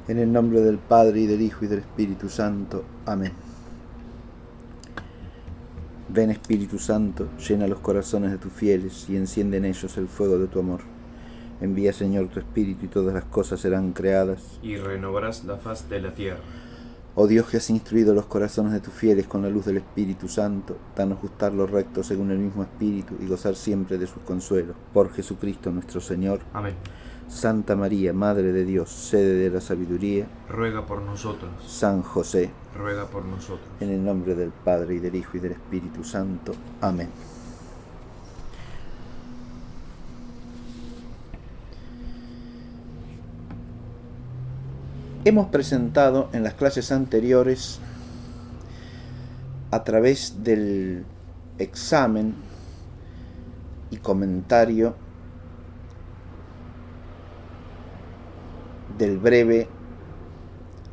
En el nombre del Padre, y del Hijo, y del Espíritu Santo. Amén. Ven, Espíritu Santo, llena los corazones de tus fieles y enciende en ellos el fuego de tu amor. Envía, Señor, tu Espíritu, y todas las cosas serán creadas, y renovarás la faz de la tierra. Oh Dios, que has instruido los corazones de tus fieles con la luz del Espíritu Santo, danos gustar lo recto según el mismo Espíritu y gozar siempre de sus consuelos. Por Jesucristo nuestro Señor. Amén. Santa María, Madre de Dios, sede de la sabiduría, Ruega por nosotros. San José, Ruega por nosotros. en el nombre del Padre, y del Hijo, y del Espíritu Santo. Amén. Hemos presentado en las clases anteriores, a través del examen y comentario del breve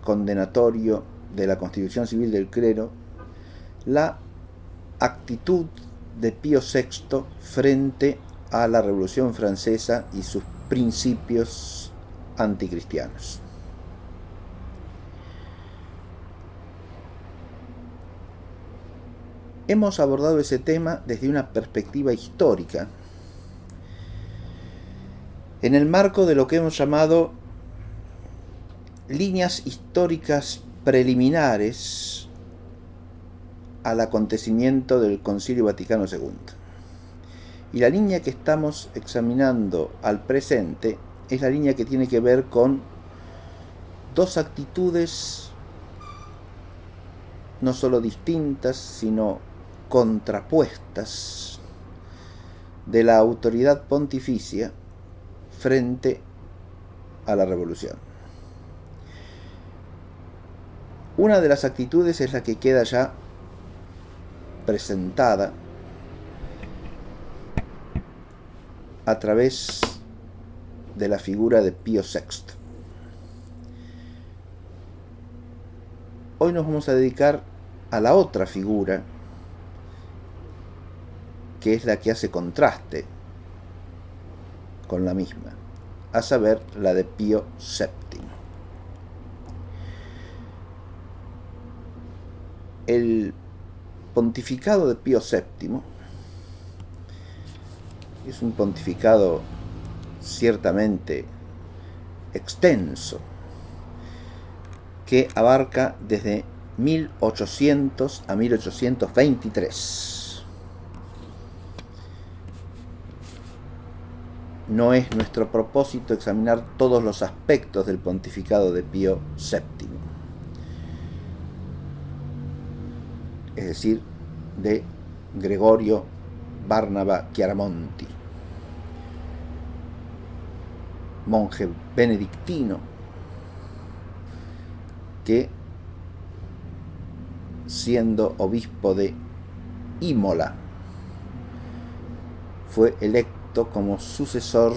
condenatorio de la Constitución Civil del Clero, la actitud de Pío VI frente a la Revolución Francesa y sus principios anticristianos. Hemos abordado ese tema desde una perspectiva histórica, en el marco de lo que hemos llamado líneas históricas preliminares al acontecimiento del Concilio Vaticano II. Y la línea que estamos examinando al presente es la línea que tiene que ver con dos actitudes no solo distintas, sino contrapuestas de la autoridad pontificia frente a la revolución. Una de las actitudes es la que queda ya presentada a través de la figura de Pío VI. Hoy nos vamos a dedicar a la otra figura, que es la que hace contraste con la misma, a saber, la de Pío VII. El pontificado de Pío VII es un pontificado ciertamente extenso, que abarca desde 1800 a 1823. No es nuestro propósito examinar todos los aspectos del pontificado de Pío VII, es decir, de Gregorio Barnaba Chiaramonti, monje benedictino que, siendo obispo de Imola, fue electo como sucesor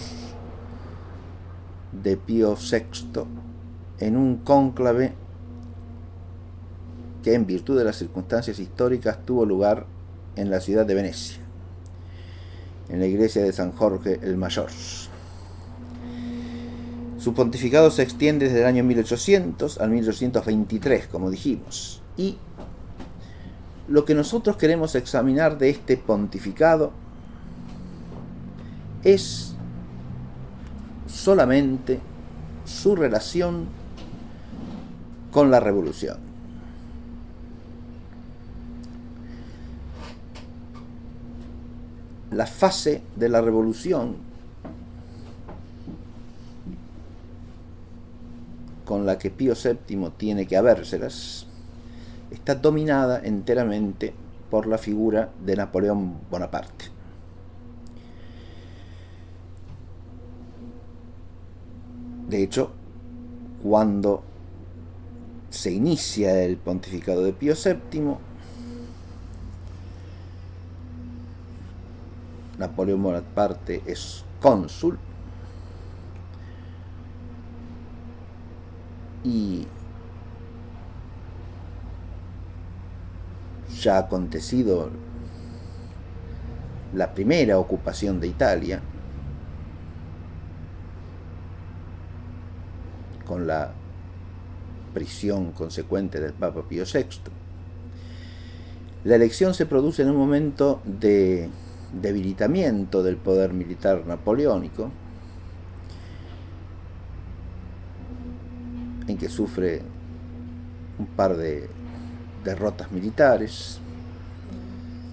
de Pío VI en un cónclave que, en virtud de las circunstancias históricas, tuvo lugar en la ciudad de Venecia, en la iglesia de San Jorge el Mayor. Su pontificado se extiende desde el año 1800 al 1823, como dijimos, y lo que nosotros queremos examinar de este pontificado es solamente su relación con la revolución. La fase de la revolución con la que Pío VII tiene que habérselas está dominada enteramente por la figura de Napoleón Bonaparte. De hecho, cuando se inicia el pontificado de Pío VII, Napoleón Bonaparte es cónsul y ya ha acontecido la primera ocupación de Italia, con la prisión consecuente del Papa Pío VI. La elección se produce en un momento de debilitamiento del poder militar napoleónico, en que sufre un par de derrotas militares,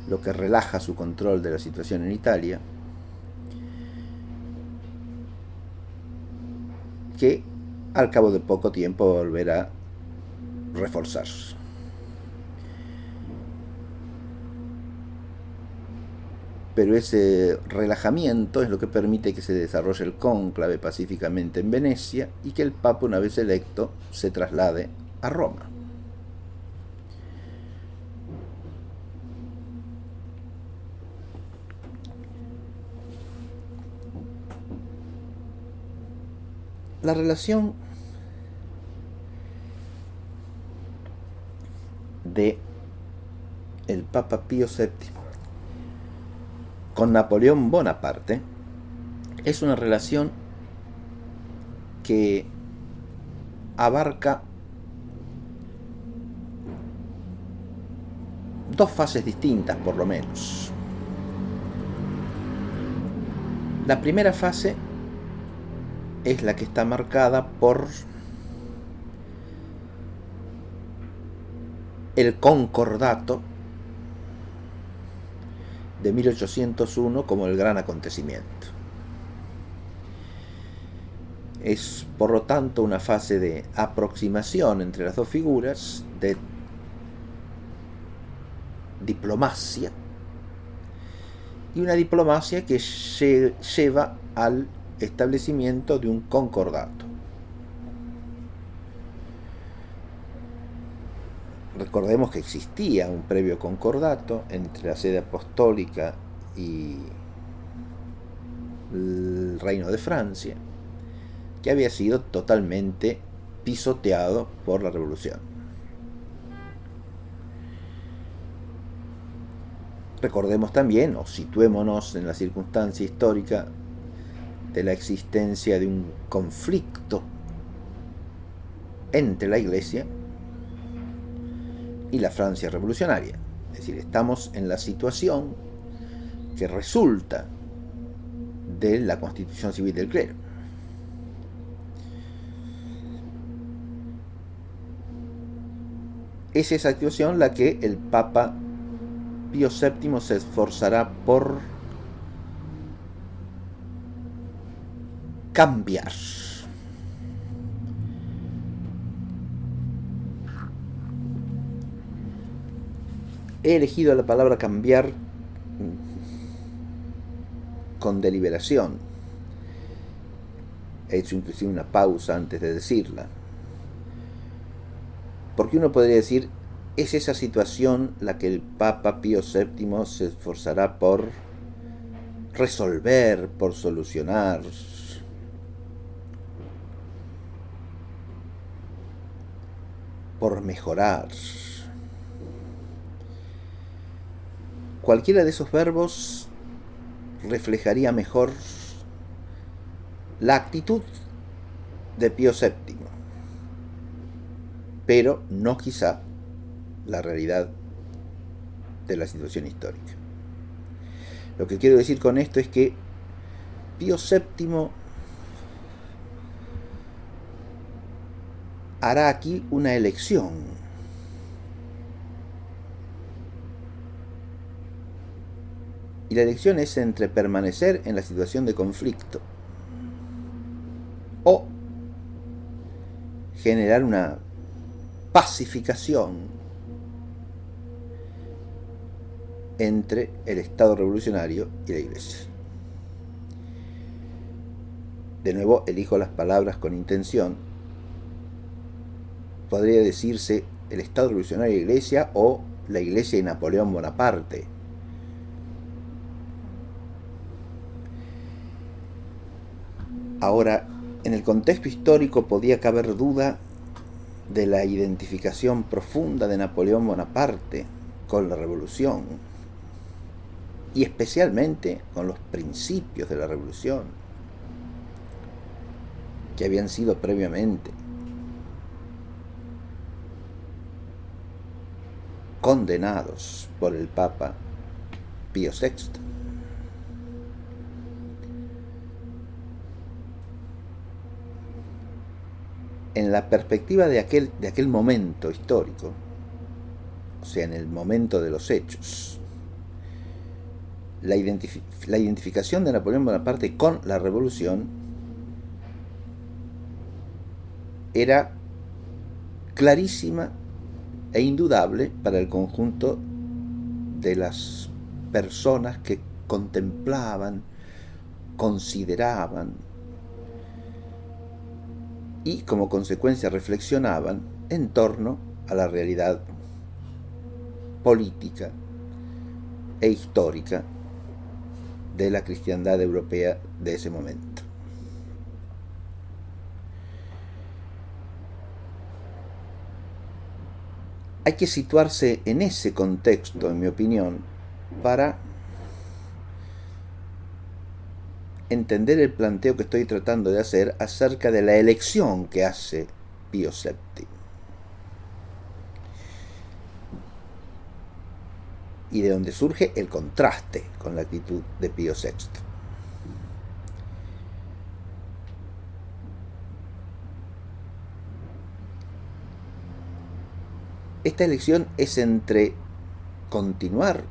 lo que relaja su control de la situación en Italia, que al cabo de poco tiempo volverá a reforzarse. Pero ese relajamiento es lo que permite que se desarrolle el cónclave pacíficamente en Venecia y que el Papa, una vez electo, se traslade a Roma. La relación de el Papa Pío VII con Napoleón Bonaparte es una relación que abarca dos fases distintas, por lo menos. La primera fase es la que está marcada por el concordato de 1801 como el gran acontecimiento. Es, por lo tanto, una fase de aproximación entre las dos figuras, de diplomacia, y una diplomacia que lleva al establecimiento de un concordato. Recordemos que existía un previo concordato entre la sede apostólica y el Reino de Francia, que había sido totalmente pisoteado por la Revolución. Recordemos también, o situémonos en la circunstancia histórica de la existencia de un conflicto entre la Iglesia y la Francia revolucionaria. Es decir, estamos en la situación que resulta de la Constitución Civil del Clero. Es esa situación la que el Papa Pío VII se esforzará por cambiar. He elegido la palabra cambiar con deliberación. He hecho inclusive una pausa antes de decirla. Porque uno podría decir, ¿es esa situación la que el Papa Pío VII se esforzará por resolver, por solucionar? Por mejorar. Cualquiera de esos verbos reflejaría mejor la actitud de Pío VII, pero no quizá la realidad de la situación histórica. Lo que quiero decir con esto es que Pío VII hará aquí una elección. Y la elección es entre permanecer en la situación de conflicto o generar una pacificación entre el Estado revolucionario y la Iglesia. De nuevo, elijo las palabras con intención. Podría decirse el Estado revolucionario y la Iglesia, o la Iglesia y Napoleón Bonaparte. Ahora, en el contexto histórico podía caber duda de la identificación profunda de Napoleón Bonaparte con la Revolución, y especialmente con los principios de la Revolución, que habían sido previamente condenados por el Papa Pío VI. En la perspectiva de aquel momento histórico, o sea, en el momento de los hechos, la identificación de Napoleón Bonaparte con la revolución era clarísima e indudable para el conjunto de las personas que contemplaban, consideraban y como consecuencia reflexionaban en torno a la realidad política e histórica de la cristiandad europea de ese momento. Hay que situarse en ese contexto, en mi opinión, para entender el planteo que estoy tratando de hacer acerca de la elección que hace Pío VII y de donde surge el contraste con la actitud de Pío VI. Esta elección es entre continuar,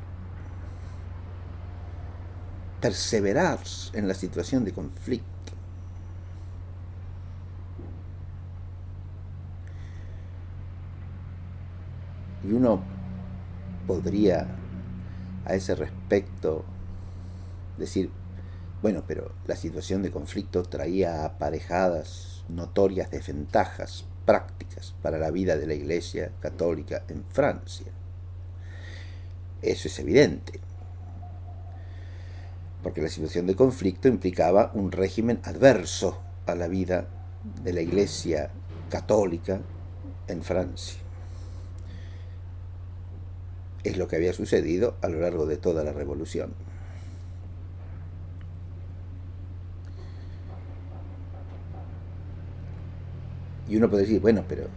perseverar en la situación de conflicto, y uno podría a ese respecto decir, bueno, pero la situación de conflicto traía aparejadas notorias desventajas prácticas para la vida de la Iglesia católica en Francia. Eso es evidente, porque la situación de conflicto implicaba un régimen adverso a la vida de la Iglesia católica en Francia. Es lo que había sucedido a lo largo de toda la revolución. Y uno puede decir, bueno, pero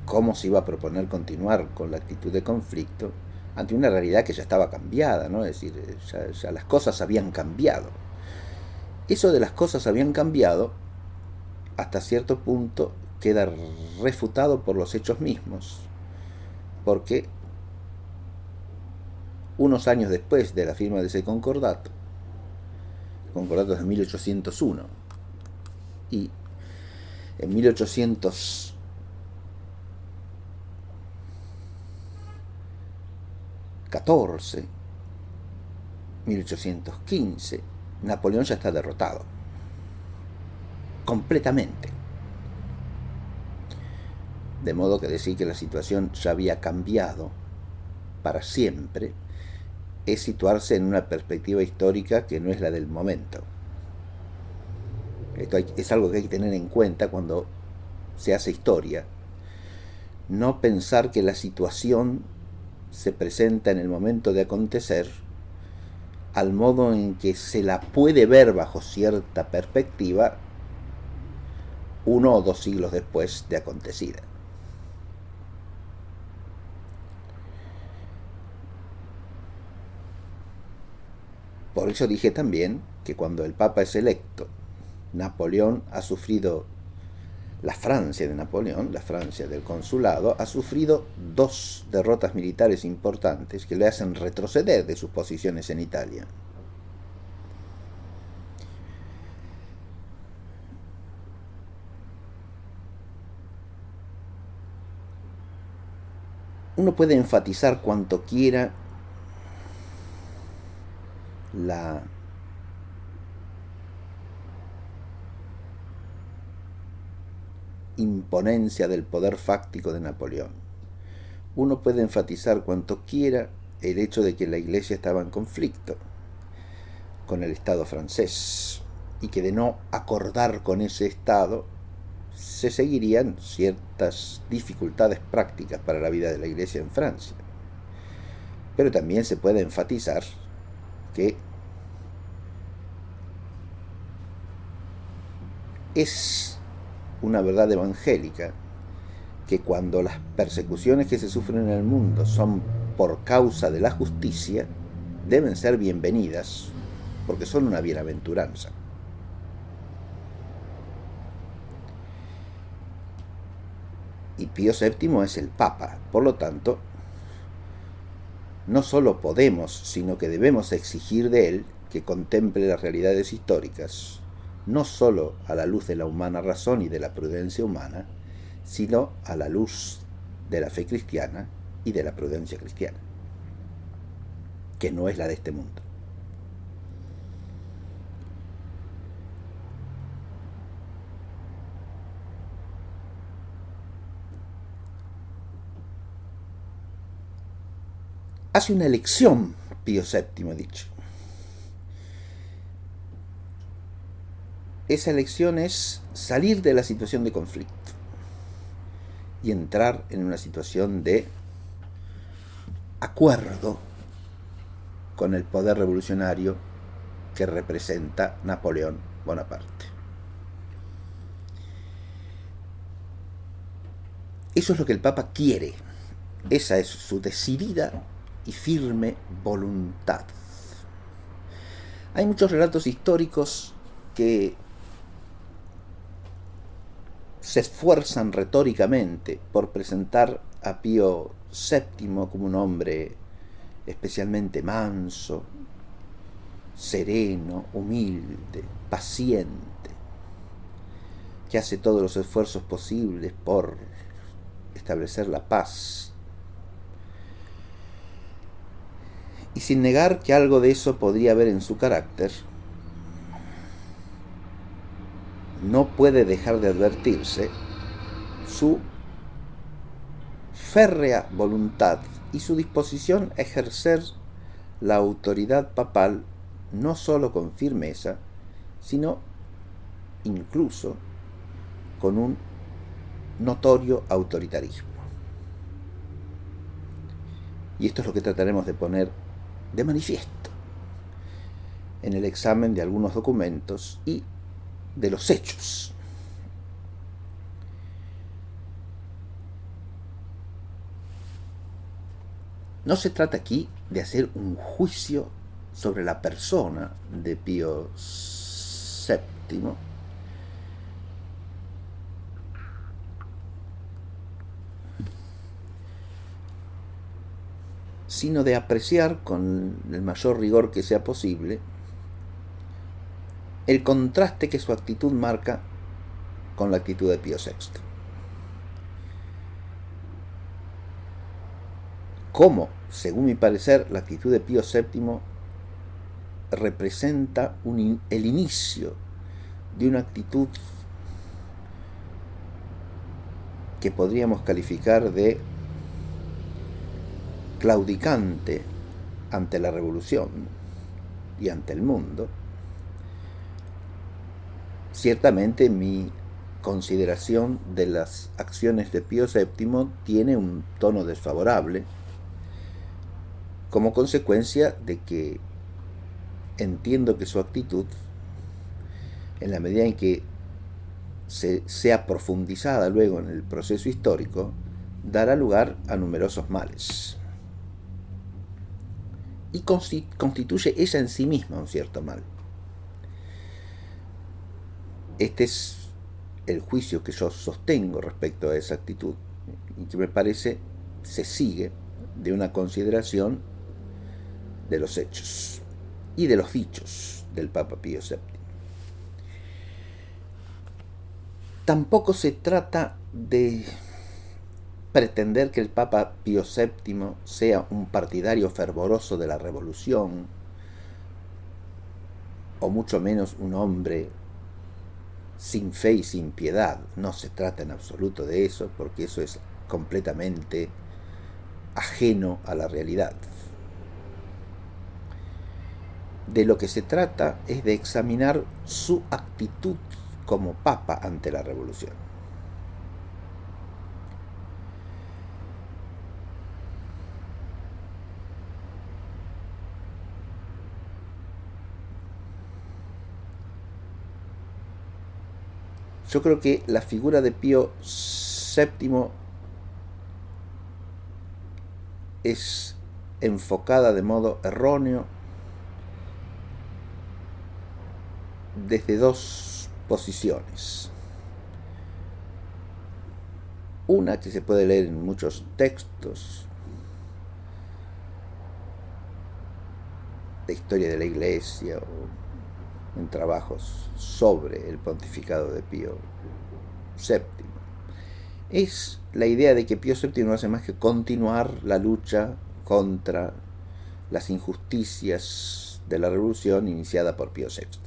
¿cómo se iba a proponer continuar con la actitud de conflicto ante una realidad que ya estaba cambiada, ¿no? Es decir, ya las cosas habían cambiado. Eso de las cosas habían cambiado, hasta cierto punto, queda refutado por los hechos mismos, porque unos años después de la firma de ese concordato, el concordato es de 1801, y en 1814, 1815, Napoleón ya está derrotado, completamente. De modo que decir que la situación ya había cambiado para siempre es situarse en una perspectiva histórica que no es la del momento. Esto es algo que hay que tener en cuenta cuando se hace historia. No pensar que la situación se presenta en el momento de acontecer al modo en que se la puede ver bajo cierta perspectiva 1 o 2 siglos después de acontecida. Por eso dije también que cuando el Papa es electo, Napoleón ha sufrido, la Francia de Napoleón, la Francia del consulado, ha sufrido 2 derrotas militares importantes que le hacen retroceder de sus posiciones en Italia. Uno puede enfatizar cuanto quiera la imponencia del poder fáctico de Napoleón. Uno puede enfatizar cuanto quiera el hecho de que la Iglesia estaba en conflicto con el Estado francés y que de no acordar con ese Estado se seguirían ciertas dificultades prácticas para la vida de la Iglesia en Francia. Pero también se puede enfatizar que es una verdad evangélica que cuando las persecuciones que se sufren en el mundo son por causa de la justicia, deben ser bienvenidas porque son una bienaventuranza. Y Pío VII es el Papa, por lo tanto, no solo podemos, sino que debemos exigir de él que contemple las realidades históricas, no solo a la luz de la humana razón y de la prudencia humana, sino a la luz de la fe cristiana y de la prudencia cristiana, que no es la de este mundo. Hace una elección Pío VII, dicho. Esa elección es salir de la situación de conflicto y entrar en una situación de acuerdo con el poder revolucionario que representa Napoleón Bonaparte. Eso es lo que el Papa quiere. Esa es su decidida y firme voluntad. Hay muchos relatos históricos que se esfuerzan retóricamente por presentar a Pío VII como un hombre especialmente manso, sereno, humilde, paciente, que hace todos los esfuerzos posibles por establecer la paz. Y sin negar que algo de eso podría haber en su carácter, no puede dejar de advertirse su férrea voluntad y su disposición a ejercer la autoridad papal no solo con firmeza, sino incluso con un notorio autoritarismo. Y esto es lo que trataremos de poner de manifiesto en el examen de algunos documentos y de los hechos. No se trata aquí de hacer un juicio sobre la persona de Pío VII, sino de apreciar con el mayor rigor que sea posible el contraste que su actitud marca con la actitud de Pío VI. Cómo, según mi parecer, la actitud de Pío VII representa el inicio de una actitud que podríamos calificar de claudicante ante la revolución y ante el mundo. Ciertamente mi consideración de las acciones de Pío VII tiene un tono desfavorable, como consecuencia de que entiendo que su actitud, en la medida en que sea profundizada luego en el proceso histórico, dará lugar a numerosos males. Y constituye ella en sí misma un cierto mal. Este es el juicio que yo sostengo respecto a esa actitud y que me parece se sigue de una consideración de los hechos y de los dichos del Papa Pío VII. Tampoco se trata de pretender que el Papa Pío VII sea un partidario fervoroso de la revolución, o mucho menos un hombre sin fe y sin piedad. No se trata en absoluto de eso, porque eso es completamente ajeno a la realidad. De lo que se trata es de examinar su actitud como papa ante la revolución. Yo creo que la figura de Pío VII es enfocada de modo erróneo desde dos posiciones. Una que se puede leer en muchos textos de historia de la Iglesia o en trabajos sobre el pontificado de Pío VII, es la idea de que Pío VII no hace más que continuar la lucha contra las injusticias de la revolución iniciada por Pío VI.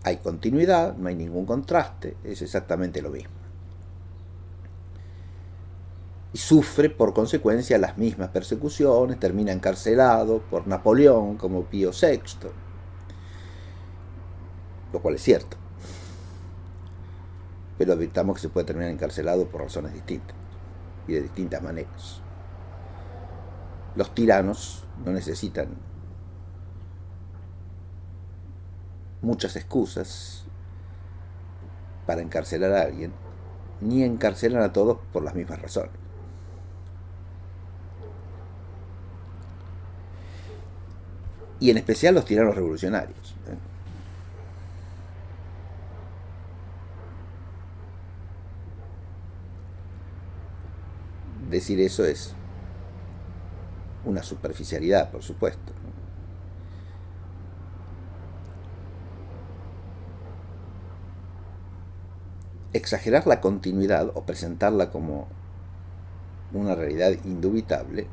Hay continuidad, no hay ningún contraste, es exactamente lo mismo. Y sufre por consecuencia las mismas persecuciones, termina encarcelado por Napoleón como Pío VI, lo cual es cierto. Pero advirtamos que se puede terminar encarcelado por razones distintas y de distintas maneras. Los tiranos no necesitan muchas excusas para encarcelar a alguien, ni encarcelan a todos por las mismas razones. Y en especial los tiranos revolucionarios. Decir eso es una superficialidad, por supuesto. Exagerar la continuidad o presentarla como una realidad indubitable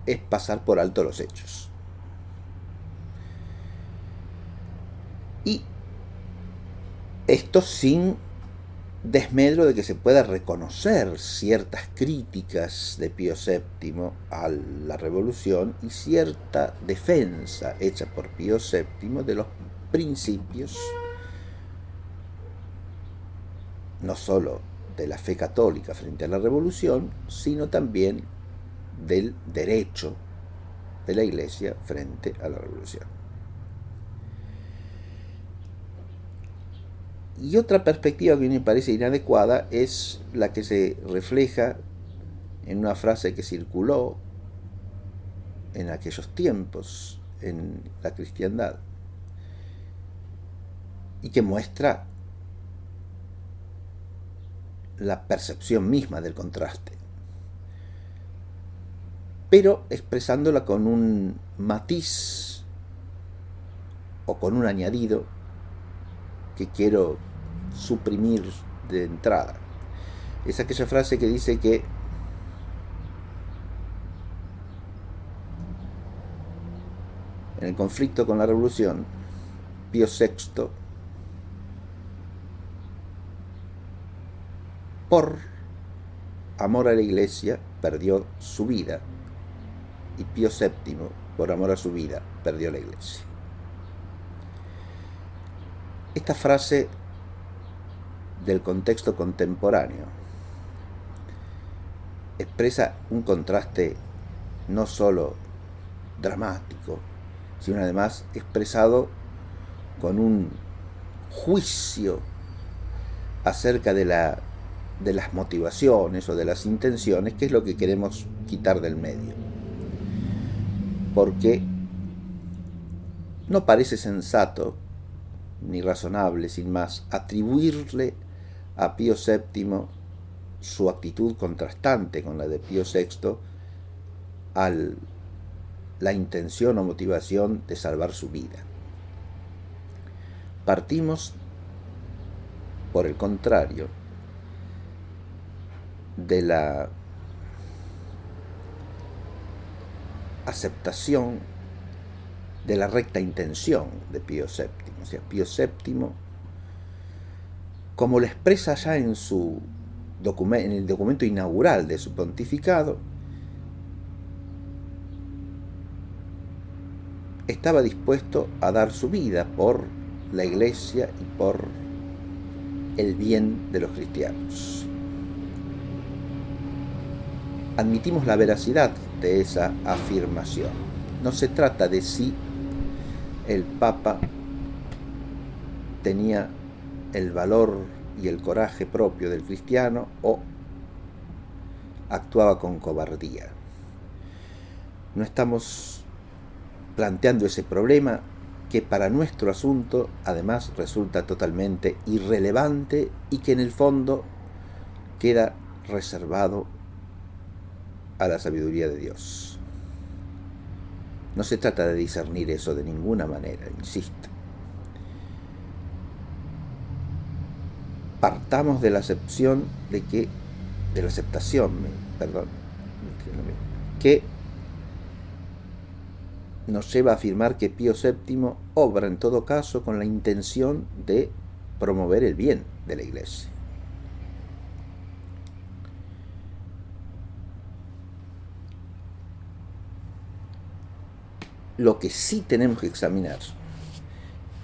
es pasar por alto los hechos. Y esto sin desmedro de que se pueda reconocer ciertas críticas de Pío VII a la revolución y cierta defensa hecha por Pío VII de los principios no solo de la fe católica frente a la revolución, sino también del derecho de la Iglesia frente a la revolución. Y otra perspectiva que me parece inadecuada es la que se refleja en una frase que circuló en aquellos tiempos en la cristiandad y que muestra la percepción misma del contraste, pero expresándola con un matiz o con un añadido que quiero suprimir de entrada. Es aquella frase que dice que en el conflicto con la revolución, Pío VI, por amor a la Iglesia, perdió su vida, y Pío VII, por amor a su vida, perdió la Iglesia. Esta frase del contexto contemporáneo expresa un contraste no solo dramático, sino además expresado con un juicio acerca de las motivaciones o de las intenciones, que es lo que queremos quitar del medio. Porque no parece sensato ni razonable, sin más, atribuirle a Pío VII su actitud contrastante con la de Pío VI a la intención o motivación de salvar su vida. Partimos, por el contrario, de la aceptación de la recta intención de Pío VII. O sea, Pío VII, como lo expresa ya en el documento inaugural de su pontificado, estaba dispuesto a dar su vida por la Iglesia y por el bien de los cristianos. Admitimos la veracidad de esa afirmación. No se trata de si el Papa tenía el valor y el coraje propio del cristiano o actuaba con cobardía. No estamos planteando ese problema que para nuestro asunto además resulta totalmente irrelevante y que en el fondo queda reservado a la sabiduría de Dios. No se trata de discernir eso de ninguna manera, insisto. Partamos de la aceptación que nos lleva a afirmar que Pío VII obra en todo caso con la intención de promover el bien de la Iglesia. Lo que sí tenemos que examinar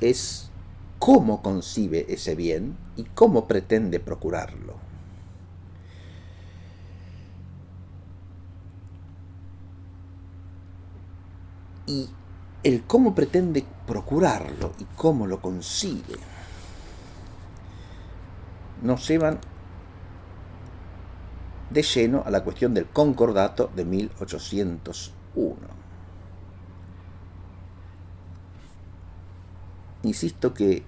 es cómo concibe ese bien y cómo pretende procurarlo. Y el cómo pretende procurarlo y cómo lo concibe nos llevan de lleno a la cuestión del concordato de 1801. Insisto que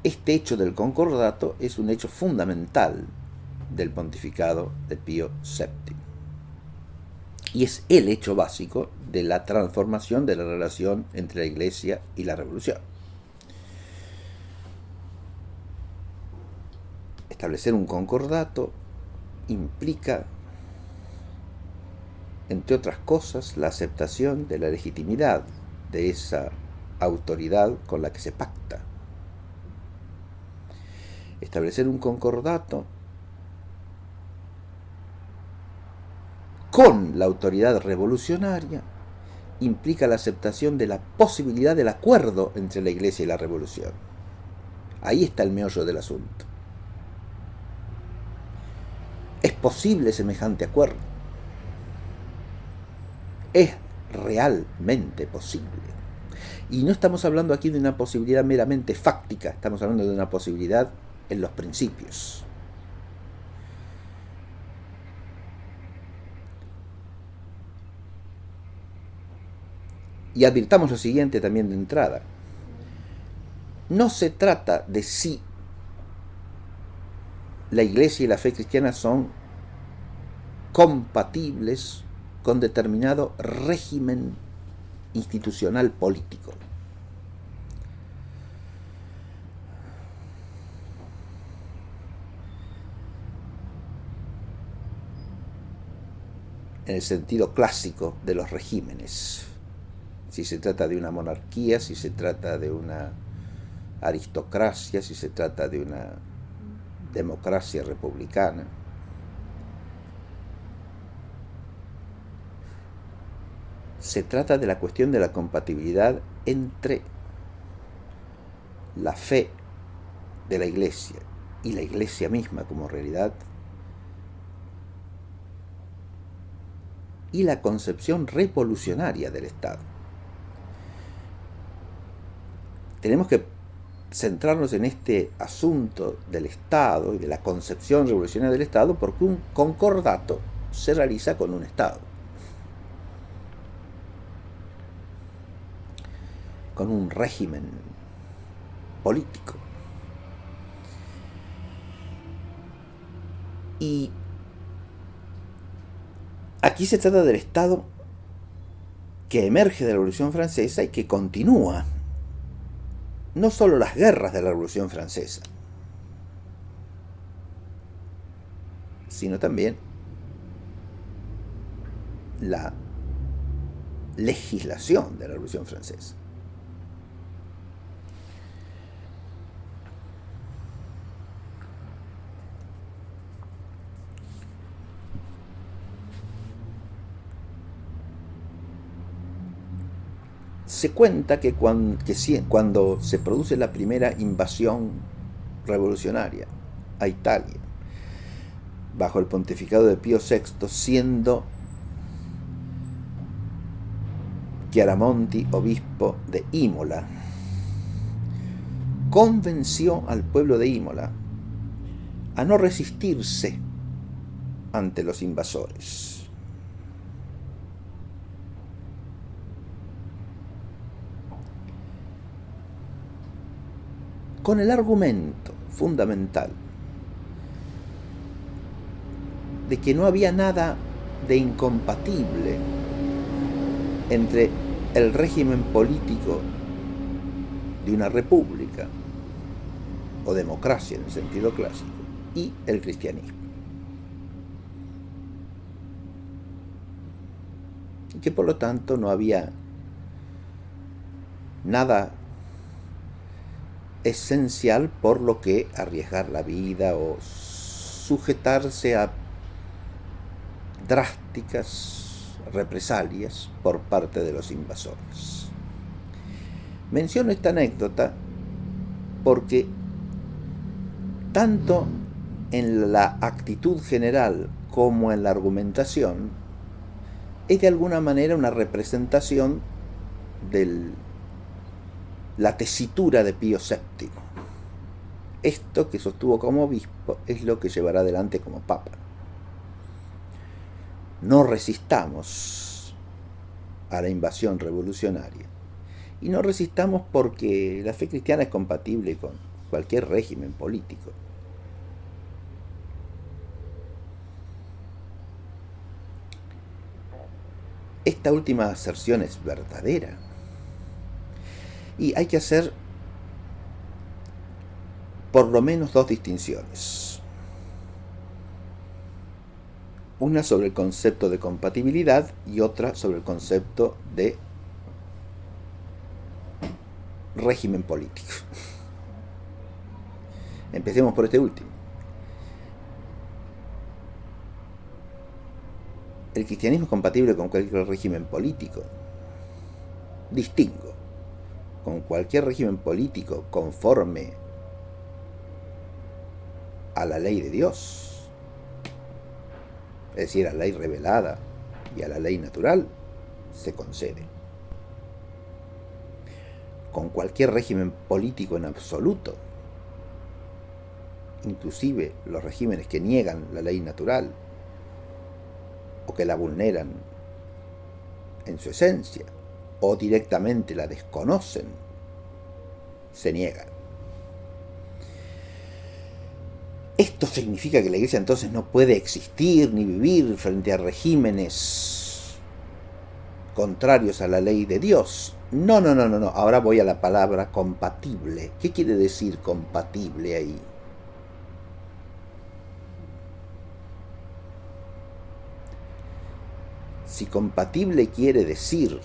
este hecho del concordato es un hecho fundamental del pontificado de Pío VII. Y es el hecho básico de la transformación de la relación entre la Iglesia y la Revolución. Establecer un concordato implica, entre otras cosas, la aceptación de la legitimidad de esa autoridad con la que se pacta. Establecer un concordato con la autoridad revolucionaria implica la aceptación de la posibilidad del acuerdo entre la Iglesia y la Revolución. Ahí está el meollo del asunto. ¿Es posible semejante acuerdo? ¿Es realmente posible? Y no estamos hablando aquí de una posibilidad meramente fáctica, estamos hablando de una posibilidad en los principios. Y advirtamos lo siguiente también de entrada. No se trata de si la Iglesia y la fe cristiana son compatibles con determinado régimen institucional político. En el sentido clásico de los regímenes. Si se trata de una monarquía, si se trata de una aristocracia, si se trata de una democracia republicana. Se trata de la cuestión de la compatibilidad entre la fe de la Iglesia y la Iglesia misma como realidad y la concepción revolucionaria del Estado. Tenemos que centrarnos en este asunto del Estado y de la concepción revolucionaria del Estado porque un concordato se realiza con un Estado, con un régimen político. Y aquí se trata del Estado que emerge de la Revolución Francesa y que continúa no solo las guerras de la Revolución Francesa, sino también la legislación de la Revolución Francesa. Se cuenta que cuando se produce la primera invasión revolucionaria a Italia, bajo el pontificado de Pío VI, siendo Chiaramonti obispo de Imola, convenció al pueblo de Imola a no resistirse ante los invasores. Con el argumento fundamental de que no había nada de incompatible entre el régimen político de una república o democracia en el sentido clásico y el cristianismo. Y que por lo tanto no había nada esencial por lo que arriesgar la vida o sujetarse a drásticas represalias por parte de los invasores. Menciono esta anécdota porque tanto en la actitud general como en la argumentación es de alguna manera una representación de la tesitura de Pío VII. Esto que sostuvo como obispo es lo que llevará adelante como papa. No resistamos a la invasión revolucionaria. Y no resistamos porque la fe cristiana es compatible con cualquier régimen político. Esta última aserción es verdadera. Y hay que hacer por lo menos dos distinciones. Una sobre el concepto de compatibilidad y otra sobre el concepto de régimen político. Empecemos por este último. El cristianismo es compatible con cualquier régimen político. Distingo. Con cualquier régimen político conforme a la ley de Dios, es decir, a la ley revelada y a la ley natural, se concede. Con cualquier régimen político en absoluto, inclusive los regímenes que niegan la ley natural o que la vulneran en su esencia o directamente la desconocen, se niegan. Esto significa que la Iglesia entonces no puede existir ni vivir frente a regímenes contrarios a la ley de Dios. No. Ahora voy a la palabra compatible. ¿Qué quiere decir compatible ahí? Si compatible quiere decir,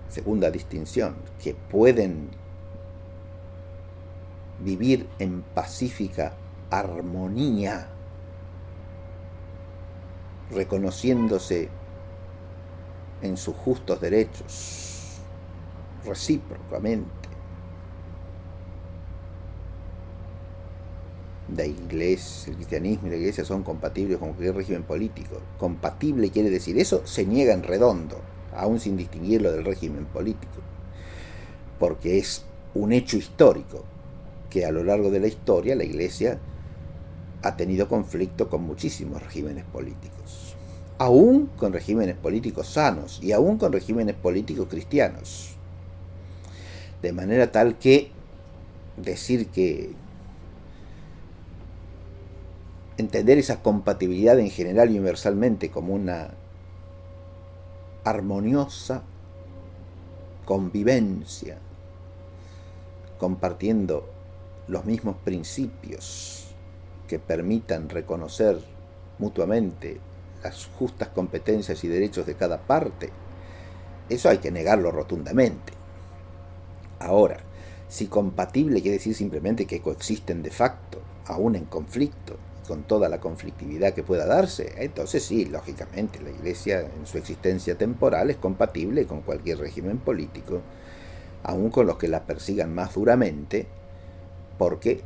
segunda distinción, que pueden vivir en pacífica armonía, reconociéndose en sus justos derechos recíprocamente, la Iglesia, el cristianismo y la Iglesia son compatibles con cualquier régimen político. Compatible quiere decir eso, se niega en redondo, aún sin distinguirlo del régimen político, porque es un hecho histórico que a lo largo de la historia la Iglesia ha tenido conflicto con muchísimos regímenes políticos, aún con regímenes políticos sanos y aún con regímenes políticos cristianos, de manera tal que decir que entender esa compatibilidad en general y universalmente como una armoniosa convivencia, compartiendo los mismos principios que permitan reconocer mutuamente las justas competencias y derechos de cada parte, eso hay que negarlo rotundamente. Ahora, si compatible quiere decir simplemente que coexisten de facto, aún en conflicto, con toda la conflictividad que pueda darse, entonces sí, lógicamente, la Iglesia en su existencia temporal es compatible con cualquier régimen político, aun con los que la persigan más duramente, porque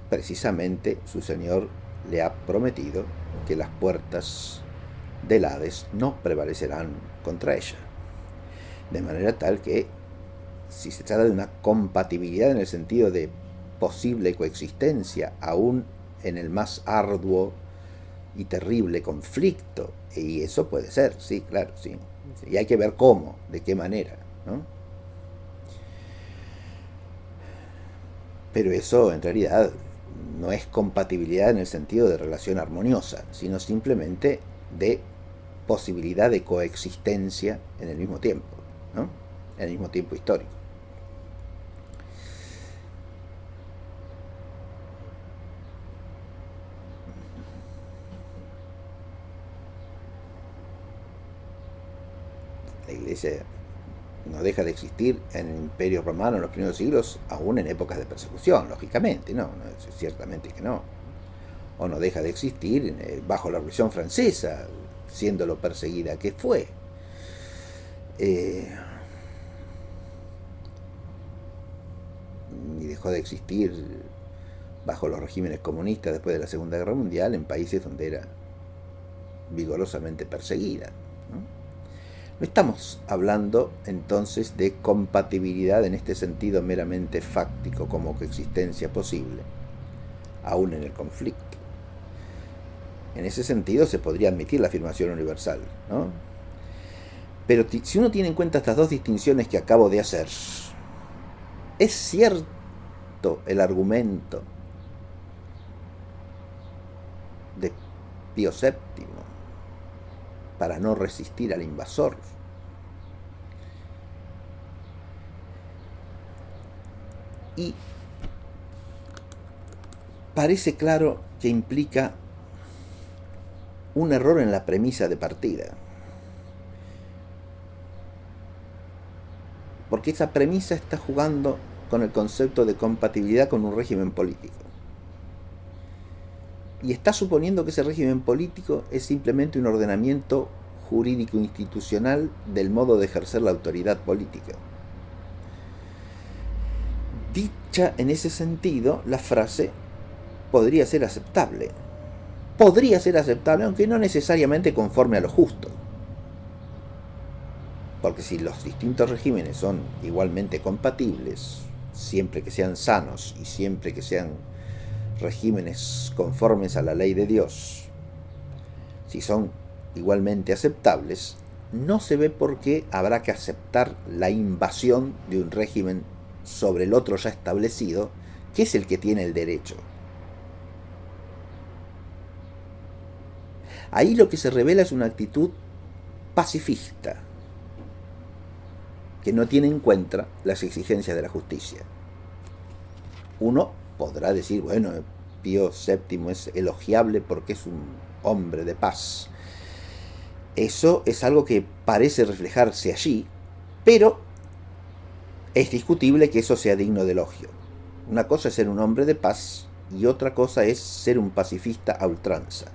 precisamente su Señor le ha prometido que las puertas del Hades no prevalecerán contra ella. De manera tal que, si se trata de una compatibilidad en el sentido de posible coexistencia, aún en el más arduo y terrible conflicto, y eso puede ser, sí, claro, sí. Y hay que ver cómo, de qué manera, ¿no? Pero eso en realidad no es compatibilidad en el sentido de relación armoniosa, sino simplemente de posibilidad de coexistencia en el mismo tiempo, ¿no? En el mismo tiempo histórico. La Iglesia no deja de existir en el Imperio Romano en los primeros siglos, aún en épocas de persecución, lógicamente, no, ciertamente que no. O no deja de existir bajo la Revolución Francesa, siendo lo perseguida que fue. Y dejó de existir bajo los regímenes comunistas después de la Segunda Guerra Mundial en países donde era vigorosamente perseguida, ¿no? No estamos hablando entonces de compatibilidad en este sentido meramente fáctico como coexistencia posible, aún en el conflicto. En ese sentido se podría admitir la afirmación universal, ¿no? Pero si uno tiene en cuenta estas dos distinciones que acabo de hacer, es cierto el argumento de Pío VII para no resistir al invasor. Y parece claro que implica un error en la premisa de partida. Porque esa premisa está jugando con el concepto de compatibilidad con un régimen político. Y está suponiendo que ese régimen político es simplemente un ordenamiento jurídico institucional del modo de ejercer la autoridad política. Dicha en ese sentido, la frase podría ser aceptable. Podría ser aceptable, aunque no necesariamente conforme a lo justo. Porque si los distintos regímenes son igualmente compatibles, siempre que sean sanos y siempre que sean regímenes conformes a la ley de Dios, si son igualmente aceptables, no se ve por qué habrá que aceptar la invasión de un régimen sobre el otro ya establecido, que es el que tiene el derecho. Ahí lo que se revela es una actitud pacifista, que no tiene en cuenta las exigencias de la justicia. Uno podrá decir, bueno, Pío VII es elogiable porque es un hombre de paz. Eso es algo que parece reflejarse allí, pero es discutible que eso sea digno de elogio. Una cosa es ser un hombre de paz y otra cosa es ser un pacifista a ultranza.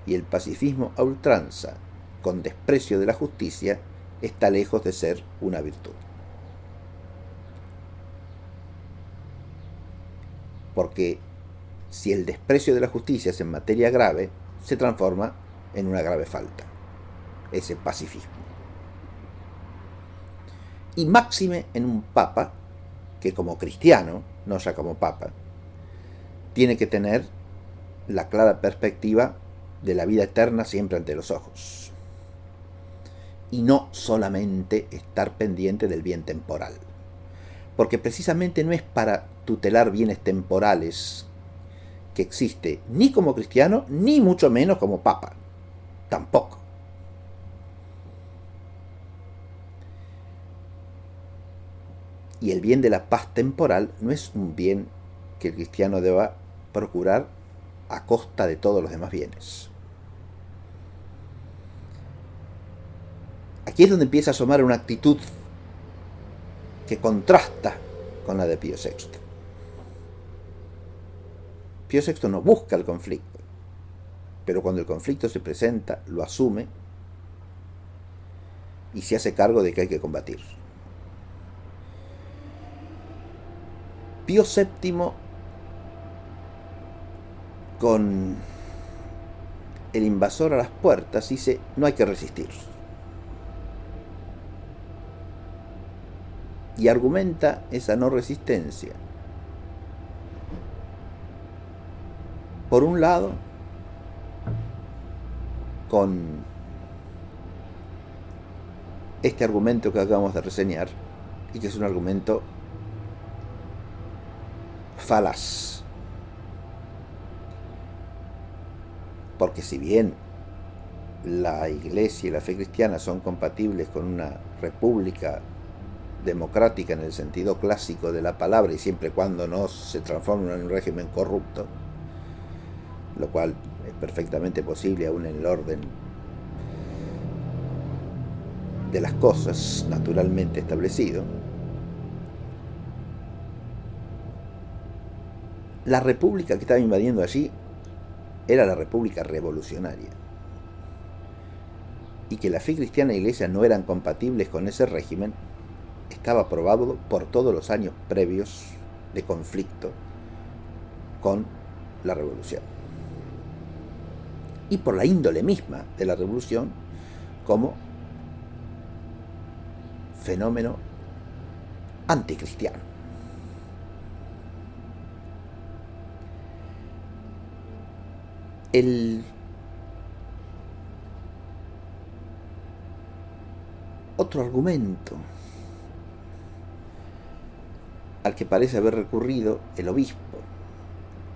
Y el pacifismo a ultranza, con desprecio de la justicia, está lejos de ser una virtud. Porque si el desprecio de la justicia es en materia grave, se transforma en una grave falta, ese pacifismo. Y máxime en un papa que como cristiano, no ya como papa, tiene que tener la clara perspectiva de la vida eterna siempre ante los ojos. Y no solamente estar pendiente del bien temporal. Porque precisamente no es para tutelar bienes temporales que existe ni como cristiano, ni mucho menos como papa. Tampoco. Y el bien de la paz temporal no es un bien que el cristiano deba procurar a costa de todos los demás bienes. Aquí es donde empieza a asomar una actitud que contrasta con la de Pío VI. Pío VI no busca el conflicto, pero cuando el conflicto se presenta, lo asume y se hace cargo de que hay que combatir. Pío VII, con el invasor a las puertas, dice, no hay que resistir. Y argumenta esa no resistencia. Por un lado, con este argumento que acabamos de reseñar, y que es un argumento falaz. Porque si bien la Iglesia y la fe cristiana son compatibles con una república democrática en el sentido clásico de la palabra, y siempre y cuando no se transforme en un régimen corrupto, lo cual es perfectamente posible aún en el orden de las cosas naturalmente establecido, la república que estaba invadiendo allí era la república revolucionaria, y que la fe cristiana y la Iglesia no eran compatibles con ese régimen estaba probado por todos los años previos de conflicto con la revolución, y por la índole misma de la revolución como fenómeno anticristiano. El otro argumento al que parece haber recurrido el obispo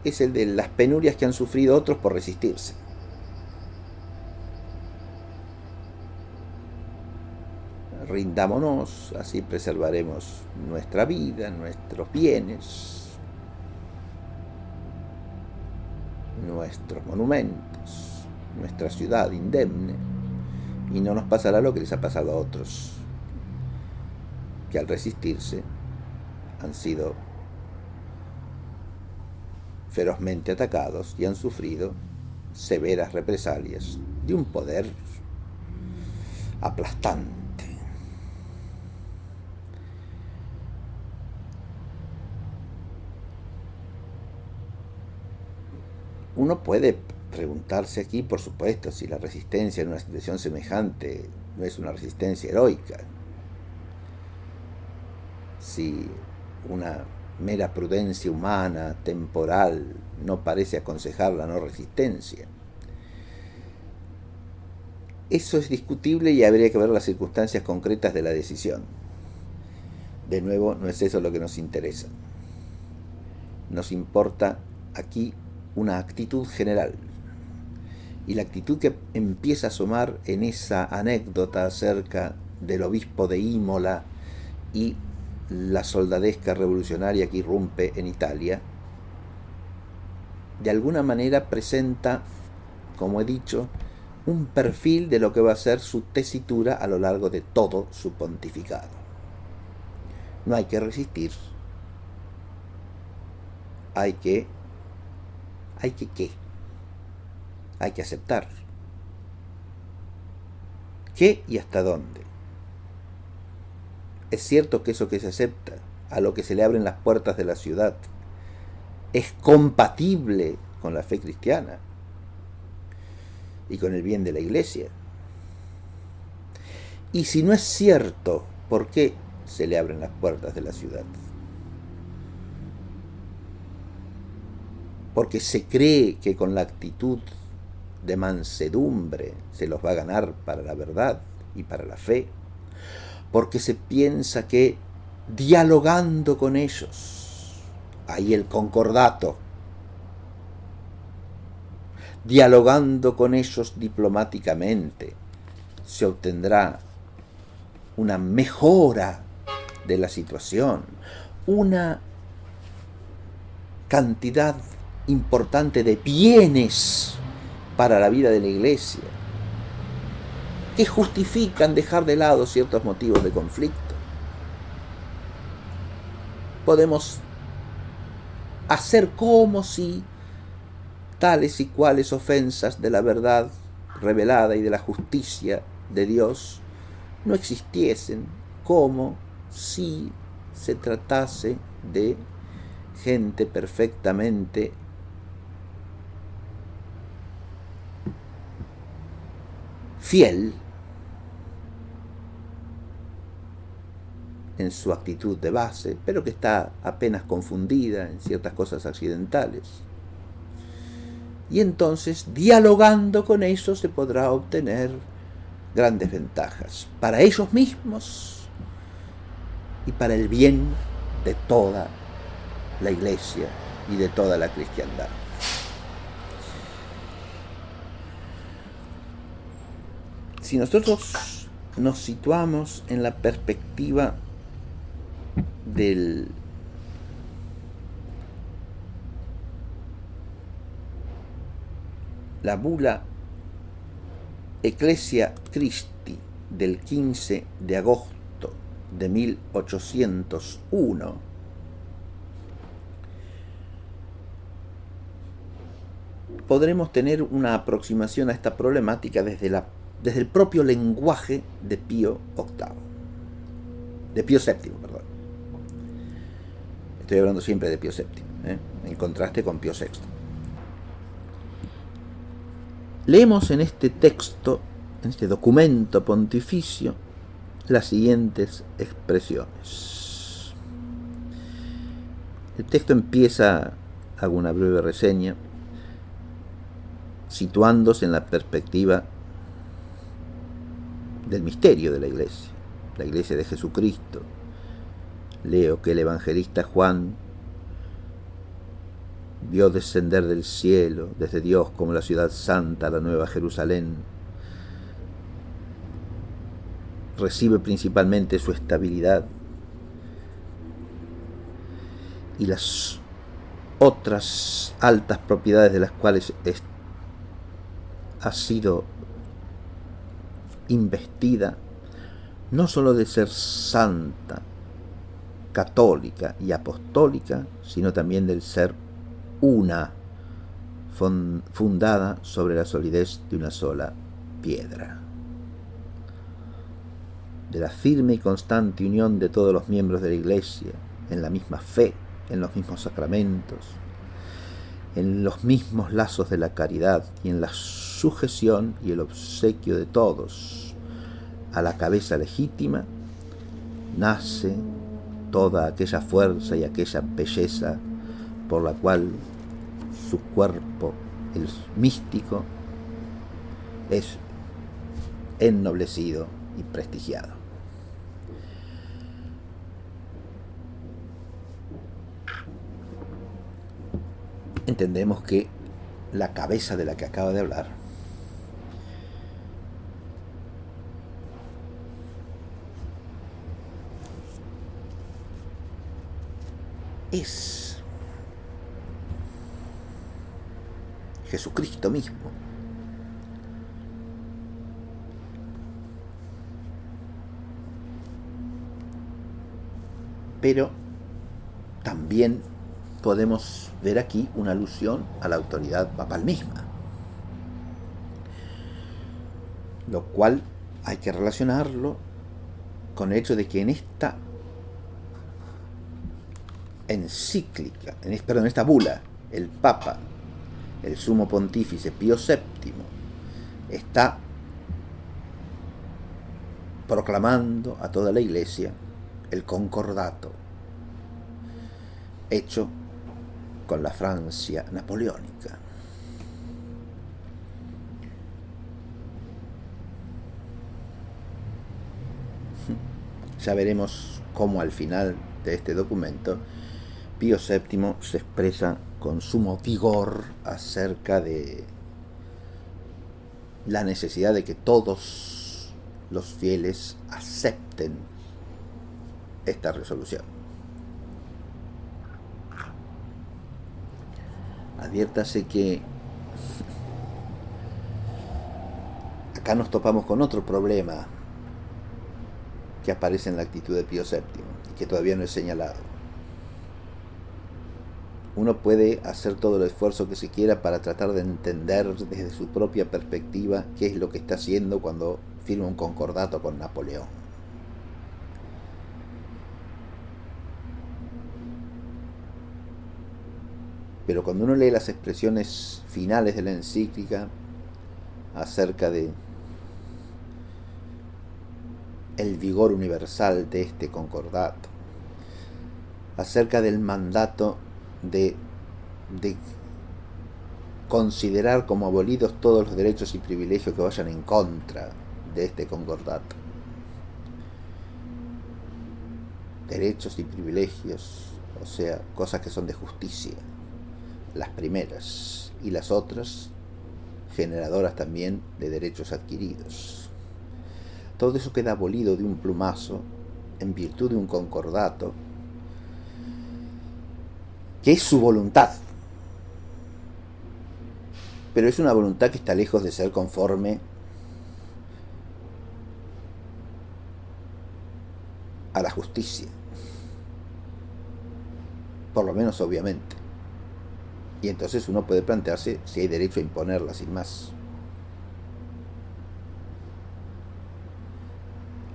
es el de las penurias que han sufrido otros por resistirse. Rindámonos, así preservaremos nuestra vida, nuestros bienes, nuestros monumentos, nuestra ciudad indemne, y no nos pasará lo que les ha pasado a otros, que al resistirse han sido ferozmente atacados y han sufrido severas represalias de un poder aplastante. Uno puede preguntarse aquí, por supuesto, si la resistencia en una situación semejante no es una resistencia heroica, si una mera prudencia humana, temporal, no parece aconsejar la no resistencia. Eso es discutible y habría que ver las circunstancias concretas de la decisión. De nuevo, no es eso lo que nos interesa. Nos importa aquí una actitud general. Y la actitud que empieza a asomar en esa anécdota acerca del obispo de Imola y la soldadesca revolucionaria que irrumpe en Italia, de alguna manera presenta, como he dicho, un perfil de lo que va a ser su tesitura a lo largo de todo su pontificado. No hay que resistir, hay que aceptar. ¿Qué y hasta dónde? Es cierto que eso que se acepta, a lo que se le abren las puertas de la ciudad, es compatible con la fe cristiana y con el bien de la Iglesia. Y si no es cierto, ¿por qué se le abren las puertas de la ciudad? Porque se cree que con la actitud de mansedumbre se los va a ganar para la verdad y para la fe. Porque se piensa que dialogando con ellos, ahí el concordato, dialogando con ellos diplomáticamente, se obtendrá una mejora de la situación, una cantidad importante de bienes para la vida de la Iglesia, que justifican dejar de lado ciertos motivos de conflicto. Podemos hacer como si tales y cuales ofensas de la verdad revelada y de la justicia de Dios no existiesen, como si se tratase de gente perfectamente fiel en su actitud de base, pero que está apenas confundida en ciertas cosas accidentales. y entonces, dialogando con ellos, se podrá obtener grandes ventajas para ellos mismos y para el bien de toda la Iglesia y de toda la cristiandad. Si nosotros nos situamos en la perspectiva de la bula Ecclesia Christi del 15 de agosto de 1801, podremos tener una aproximación a esta problemática desde el propio lenguaje de Pío VII, de Pío VII, perdón. Estoy hablando siempre de Pío VII, en contraste con Pío VI. Leemos en este texto, en este documento pontificio, las siguientes expresiones. El texto empieza, hago una breve reseña, situándose en la perspectiva del misterio de la Iglesia de Jesucristo. Leo que el evangelista Juan vio descender del cielo, desde Dios, como la ciudad santa, la nueva Jerusalén. Recibe principalmente su estabilidad y las otras altas propiedades de las cuales ha sido investida, no solo de ser santa, católica y apostólica, sino también del ser una, fundada sobre la solidez de una sola piedra, de la firme y constante unión de todos los miembros de la Iglesia, en la misma fe, en los mismos sacramentos, en los mismos lazos de la caridad y en la sujeción y el obsequio de todos a la cabeza legítima, nace toda aquella fuerza y aquella belleza por la cual su cuerpo, el místico, es ennoblecido y prestigiado. Entendemos que la cabeza de la que acaba de hablar es Jesucristo mismo. Pero también podemos ver aquí una alusión a la autoridad papal misma, lo cual hay que relacionarlo con el hecho de que en esta encíclica, en esta bula, el Papa, el Sumo Pontífice Pío VII, está proclamando a toda la Iglesia el concordato hecho con la Francia napoleónica. Ya veremos cómo al final de este documento Pío VII se expresa con sumo vigor acerca de la necesidad de que todos los fieles acepten esta resolución. Adviértase que acá nos topamos con otro problema que aparece en la actitud de Pío VII y que todavía no es señalado. Uno puede hacer todo el esfuerzo que se quiera para tratar de entender desde su propia perspectiva qué es lo que está haciendo cuando firma un concordato con Napoleón. Pero cuando uno lee las expresiones finales de la encíclica acerca de el vigor universal de este concordato, acerca del mandato de considerar como abolidos todos los derechos y privilegios que vayan en contra de este concordato. Derechos y privilegios, o sea, cosas que son de justicia, las primeras, y las otras generadoras también de derechos adquiridos. Todo eso queda abolido de un plumazo en virtud de un concordato que es su voluntad, pero es una voluntad que está lejos de ser conforme a la justicia, por lo menos obviamente. Y entonces uno puede plantearse si hay derecho a imponerla sin más.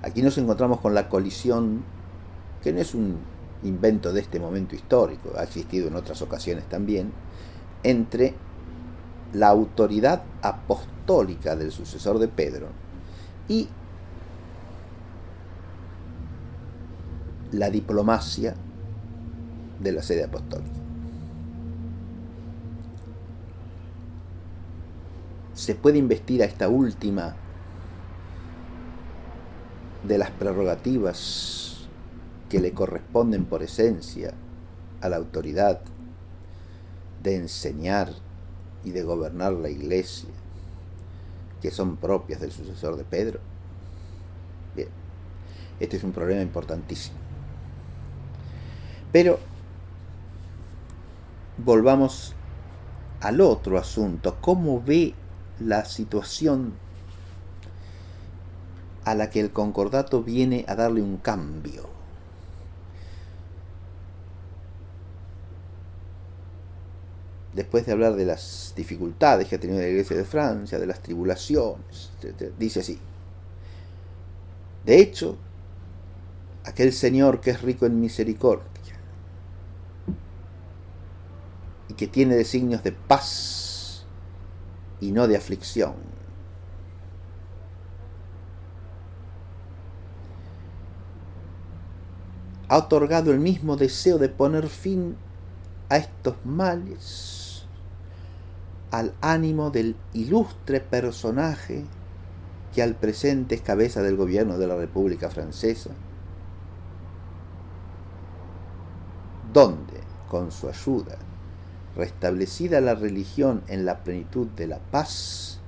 Aquí nos encontramos con la colisión, que no es un invento de este momento histórico, ha existido en otras ocasiones también, entre la autoridad apostólica del sucesor de Pedro y la diplomacia de la sede apostólica. Se puede investir a esta última de las prerrogativas que le corresponden por esencia a la autoridad de enseñar y de gobernar la iglesia, que son propias del sucesor de Pedro. Bien, este es un problema importantísimo. Pero volvamos al otro asunto. ¿Cómo ve la situación a la que el concordato viene a darle un cambio? Después de hablar de las dificultades que ha tenido la Iglesia de Francia, de las tribulaciones, dice así: de hecho, aquel Señor que es rico en misericordia y que tiene designios de paz y no de aflicción, ha otorgado el mismo deseo de poner fin a estos males al ánimo del ilustre personaje que al presente es cabeza del gobierno de la República Francesa, donde, con su ayuda, restablecida la religión en la plenitud de la paz,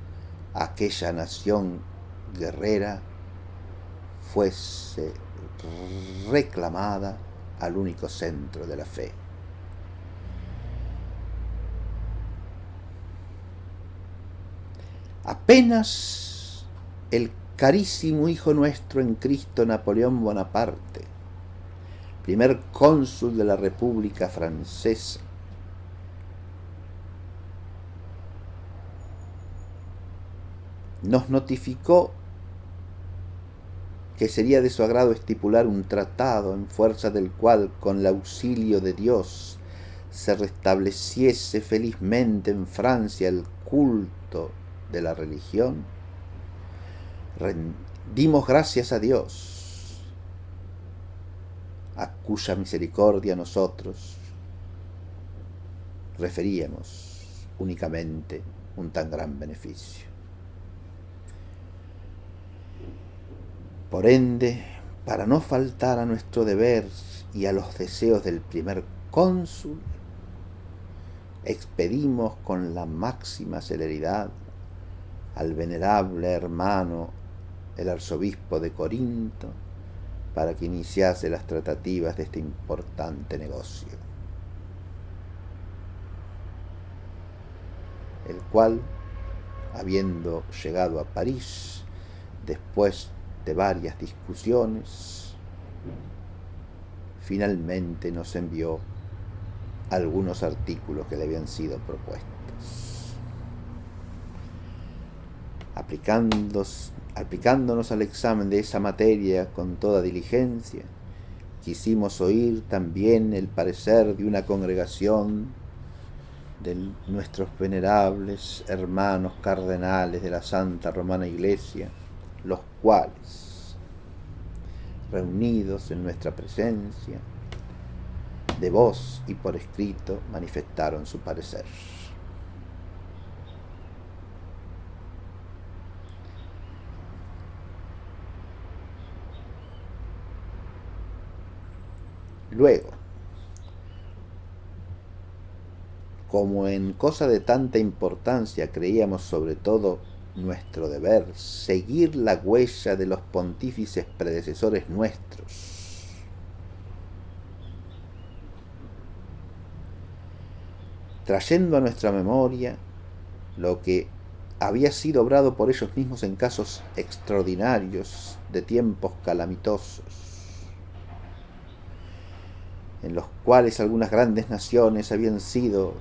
aquella nación guerrera fuese reclamada al único centro de la fe. Apenas el carísimo hijo nuestro en Cristo, Napoleón Bonaparte, primer cónsul de la República Francesa, nos notificó que sería de su agrado estipular un tratado en fuerza del cual, con el auxilio de Dios, se restableciese felizmente en Francia el culto de la religión. Rendimos gracias a Dios, a cuya misericordia nosotros referíamos únicamente un tan gran beneficio. Por ende, para no faltar a nuestro deber y a los deseos del primer cónsul, expedimos con la máxima celeridad al venerable hermano, el arzobispo de Corinto, para que iniciase las tratativas de este importante negocio, el cual, habiendo llegado a París, después de varias discusiones, finalmente nos envió algunos artículos que le habían sido propuestos. Aplicándonos al examen de esa materia con toda diligencia, quisimos oír también el parecer de una congregación de nuestros venerables hermanos cardenales de la Santa Romana Iglesia, los cuales, reunidos en nuestra presencia, de voz y por escrito, manifestaron su parecer. Luego, como en cosa de tanta importancia creíamos sobre todo nuestro deber seguir la huella de los pontífices predecesores nuestros, trayendo a nuestra memoria lo que había sido obrado por ellos mismos en casos extraordinarios de tiempos calamitosos, en los cuales algunas grandes naciones habían sido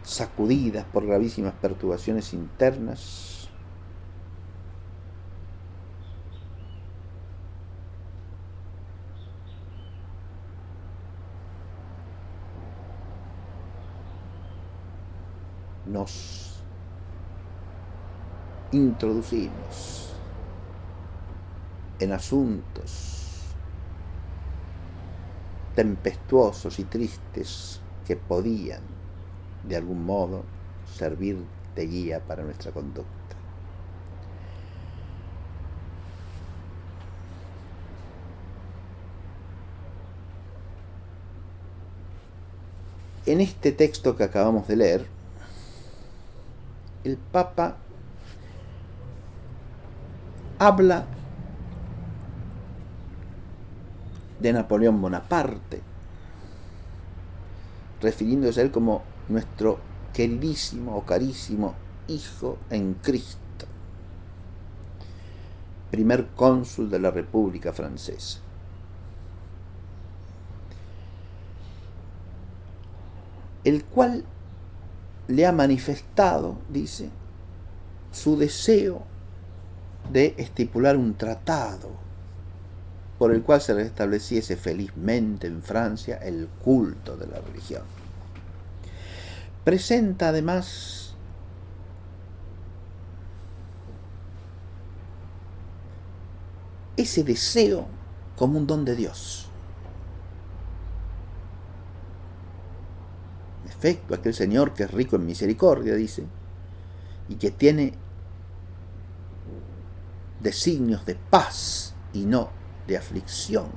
sacudidas por gravísimas perturbaciones internas, nos introducimos en asuntos tempestuosos y tristes que podían, de algún modo, servir de guía para nuestra conducta. En este texto que acabamos de leer, el Papa habla de Napoleón Bonaparte, refiriéndose a él como nuestro queridísimo o carísimo hijo en Cristo, primer cónsul de la República Francesa. El cual le ha manifestado, dice, su deseo de estipular un tratado por el cual se restableciese felizmente en Francia el culto de la religión. Presenta además ese deseo como un don de Dios. En efecto, aquel Señor que es rico en misericordia, dice, y que tiene designios de paz y no de aflicción,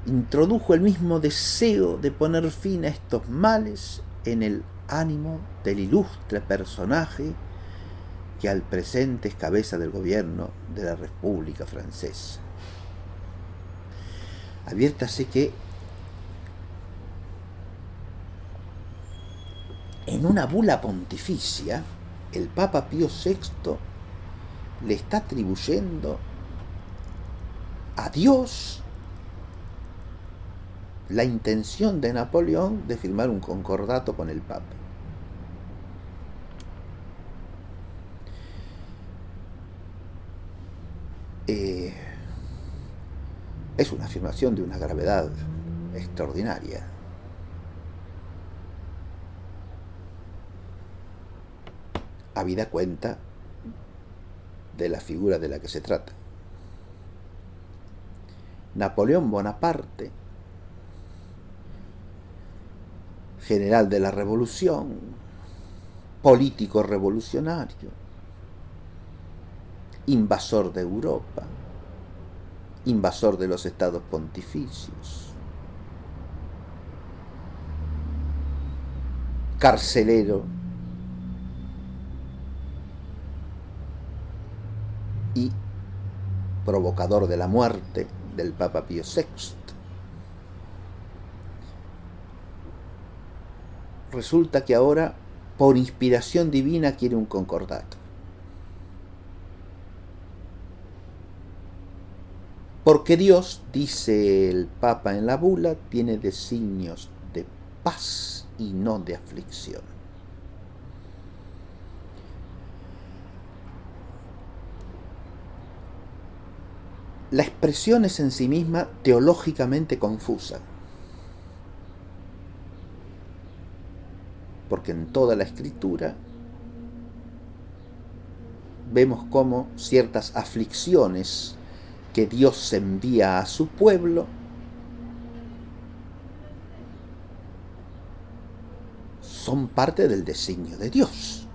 introdujo el mismo deseo de poner fin a estos males en el ánimo del ilustre personaje que al presente es cabeza del gobierno de la República Francesa. Adviértase que en una bula pontificia el Papa Pío VI le está atribuyendo a Dios la intención de Napoleón de firmar un concordato con el Papa. Es una afirmación de una gravedad extraordinaria. Habida cuenta de la figura de la que se trata. Napoleón Bonaparte, general de la revolución, político revolucionario, invasor de Europa, invasor de los estados pontificios, carcelero y provocador de la muerte del Papa Pío VI. Resulta que ahora, por inspiración divina, quiere un concordato. Porque Dios, dice el Papa en la bula, tiene designios de paz y no de aflicción. La expresión es en sí misma teológicamente confusa, porque en toda la Escritura vemos cómo ciertas aflicciones que Dios envía a su pueblo son parte del designio de Dios.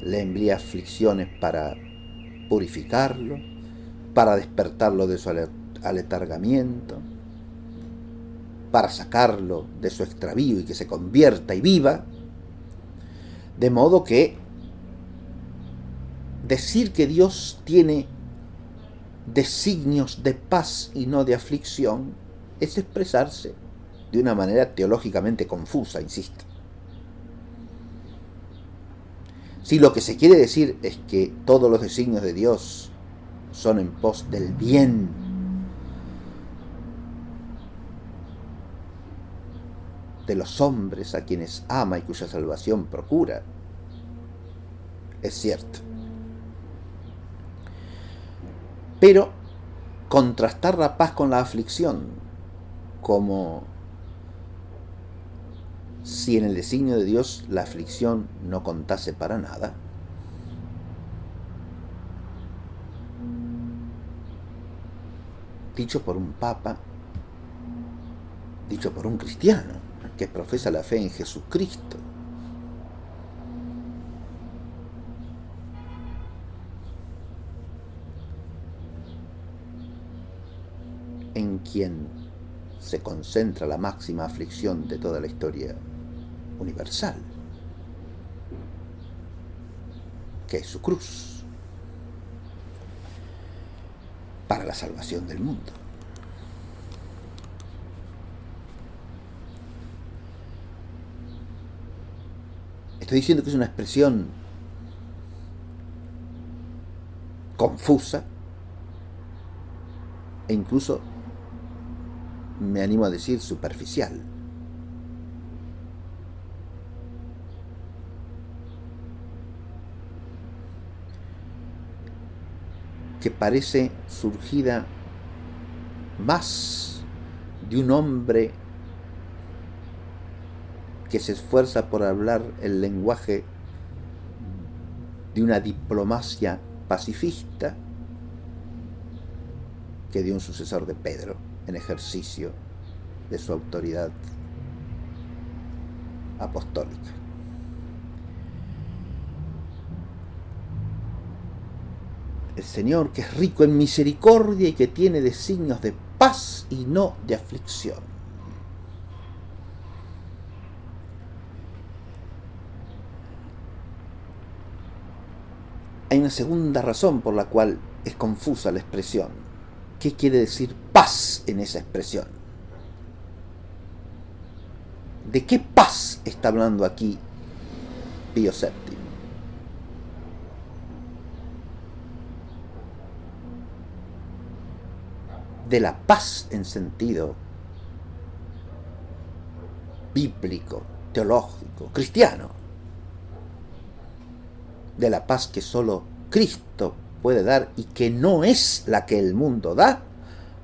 le envía aflicciones para purificarlo, para despertarlo de su aletargamiento, para sacarlo de su extravío y que se convierta y viva. De modo que decir que Dios tiene designios de paz y no de aflicción es expresarse de una manera teológicamente confusa, insisto. Si lo que se quiere decir es que todos los designios de Dios son en pos del bien, de los hombres a quienes ama y cuya salvación procura, es cierto. Pero contrastar la paz con la aflicción, como si en el designio de Dios la aflicción no contase para nada, dicho por un papa, dicho por un cristiano que profesa la fe en Jesucristo, en quien se concentra la máxima aflicción de toda la historia universal, que es su cruz, para la salvación del mundo. Estoy diciendo que es una expresión confusa e incluso, me animo a decir, superficial. Que parece surgida más de un hombre que se esfuerza por hablar el lenguaje de una diplomacia pacifista que de un sucesor de Pedro en ejercicio de su autoridad apostólica. El Señor, que es rico en misericordia y que tiene designios de paz y no de aflicción. Hay una segunda razón por la cual es confusa la expresión. ¿Qué quiere decir paz en esa expresión? ¿De qué paz está hablando aquí Pío VII? De la paz en sentido bíblico, teológico, cristiano. De la paz que solo Cristo puede dar y que no es la que el mundo da,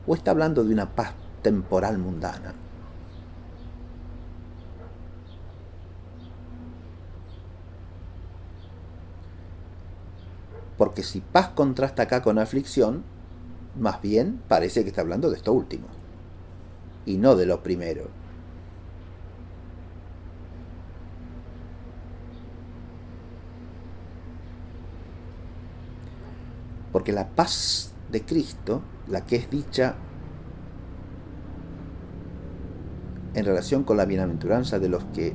o está hablando de una paz temporal mundana. Porque si paz contrasta acá con aflicción, más bien parece que está hablando de esto último y no de lo primero. Porque la paz de Cristo, la que es dicha en relación con la bienaventuranza de los que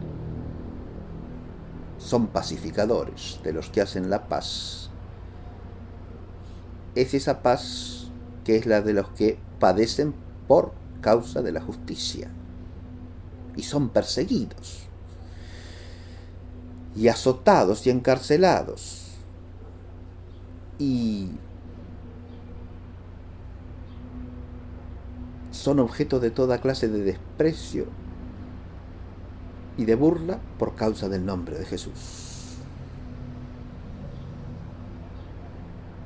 son pacificadores, de los que hacen la paz, es esa paz que es la de los que padecen por causa de la justicia y son perseguidos y azotados y encarcelados y son objeto de toda clase de desprecio y de burla por causa del nombre de Jesús.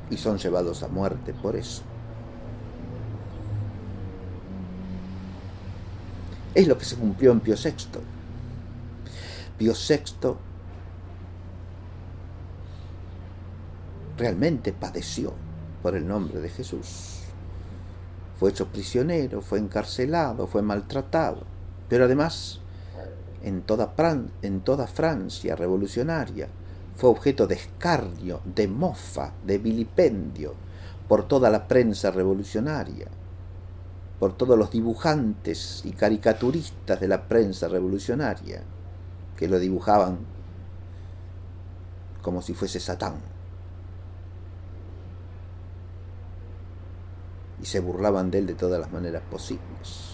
Y son llevados a muerte por eso. Es lo que se cumplió en Pío VI. Pío VI realmente padeció por el nombre de Jesús. Fue hecho prisionero, fue encarcelado, fue maltratado, pero además en toda Francia revolucionaria fue objeto de escarnio, de mofa, de vilipendio por toda la prensa revolucionaria, por todos los dibujantes y caricaturistas de la prensa revolucionaria, que lo dibujaban como si fuese Satán. Y se burlaban de él de todas las maneras posibles.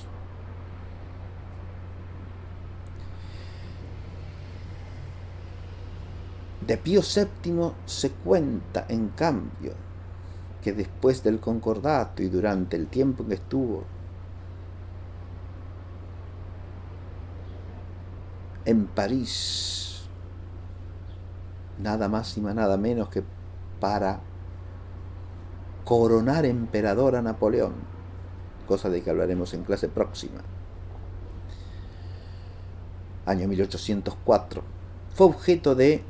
De Pío VII se cuenta, en cambio, que después del concordato y durante el tiempo en que estuvo en París, nada más y nada menos que para coronar emperador a Napoleón, cosa de que hablaremos en clase próxima, año 1804, fue objeto de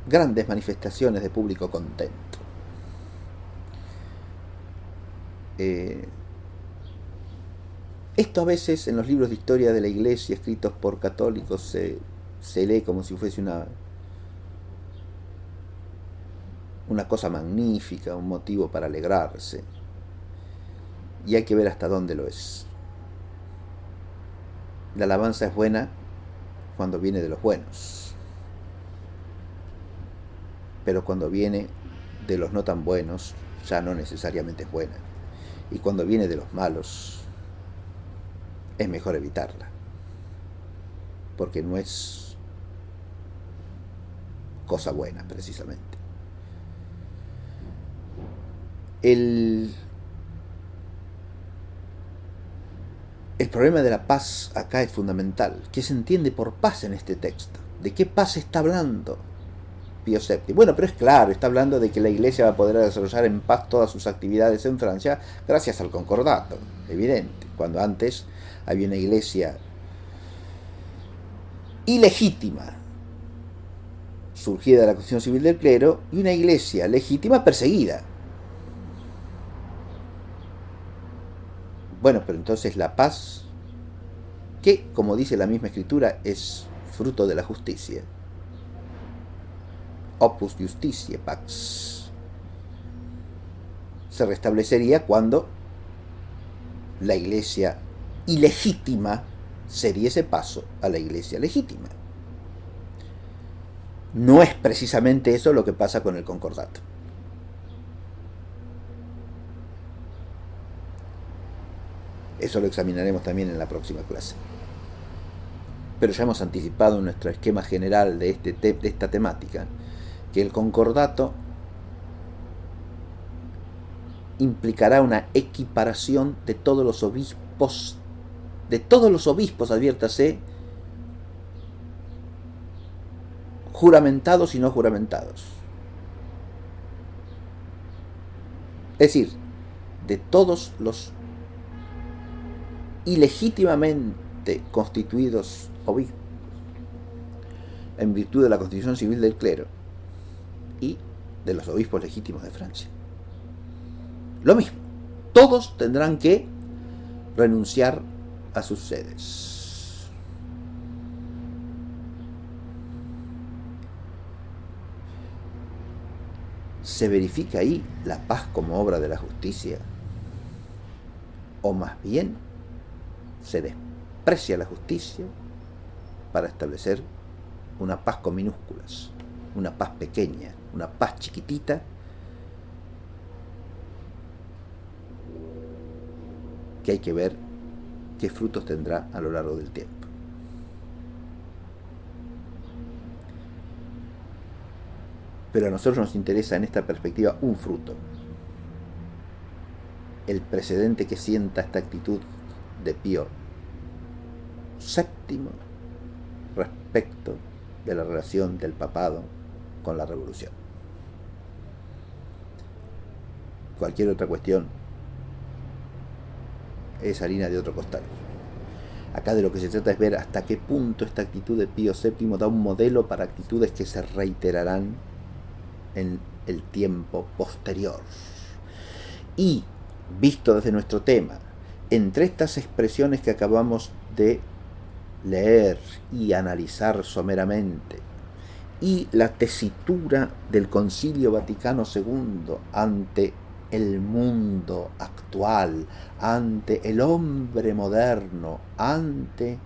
grandes manifestaciones de público contento. Esto a veces en los libros de historia de la Iglesia escritos por católicos se lee como si fuese una cosa magnífica, un motivo para alegrarse, y hay que ver hasta dónde lo es. La alabanza es buena cuando viene de los buenos, pero cuando viene de los no tan buenos ya no necesariamente es buena, y cuando viene de los malos es mejor evitarla, porque no es cosa buena precisamente. El problema de la paz acá es fundamental. ¿Qué se entiende por paz en este texto? ¿De qué paz está hablando Pío VII? Bueno, pero es claro, está hablando de que la Iglesia va a poder desarrollar en paz todas sus actividades en Francia gracias al concordato, evidente, cuando antes había una Iglesia ilegítima, surgida de la Constitución Civil del Clero, y una Iglesia legítima perseguida. Bueno, pero entonces la paz, que, como dice la misma escritura, es fruto de la justicia, opus justitiae pax, se restablecería cuando la Iglesia ilegítima se diese paso a la Iglesia legítima. No es precisamente eso lo que pasa con el concordato. Eso lo examinaremos también en la próxima clase. Pero ya hemos anticipado en nuestro esquema general de esta temática que el concordato implicará una equiparación de todos los obispos, adviértase, juramentados y no juramentados. Es decir, de todos los ilegítimamente constituidos obispos en virtud de la Constitución Civil del Clero y de los obispos legítimos de Francia. Lo mismo, todos tendrán que renunciar a sus sedes. ¿Se verifica ahí la paz como obra de la justicia? ¿O más bien se desprecia la justicia para establecer una paz con minúsculas, una paz pequeña, una paz chiquitita que hay que ver qué frutos tendrá a lo largo del tiempo? Pero a nosotros nos interesa en esta perspectiva un fruto, el precedente que sienta esta actitud de Pío VII respecto de la relación del papado con la revolución. Cualquier otra cuestión es harina de otro costal. Acá de lo que se trata es ver hasta qué punto esta actitud de Pío VII da un modelo para actitudes que se reiterarán en el tiempo posterior. Y, visto desde nuestro tema, entre estas expresiones que acabamos de leer y analizar someramente, y la tesitura del Concilio Vaticano II ante el mundo actual, ante el hombre moderno, ante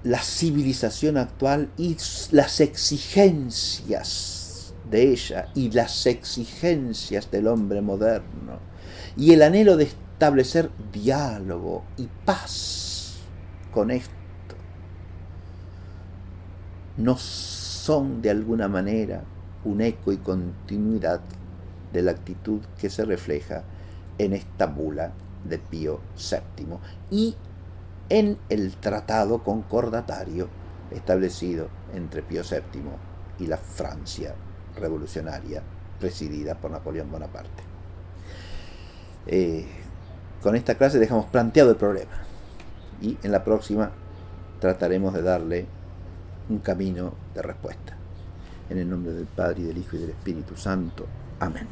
la civilización actual y las exigencias de ella y las exigencias del hombre moderno y el anhelo de establecer diálogo y paz con esto no son de alguna manera un eco y continuidad de la actitud que se refleja en esta bula de Pío VII y en el tratado concordatario establecido entre Pío VII y la Francia revolucionaria presidida por Napoleón Bonaparte. Con esta clase dejamos planteado el problema y en la próxima trataremos de darle un camino de respuesta. En el nombre del Padre, y del Hijo, y del Espíritu Santo. Amén.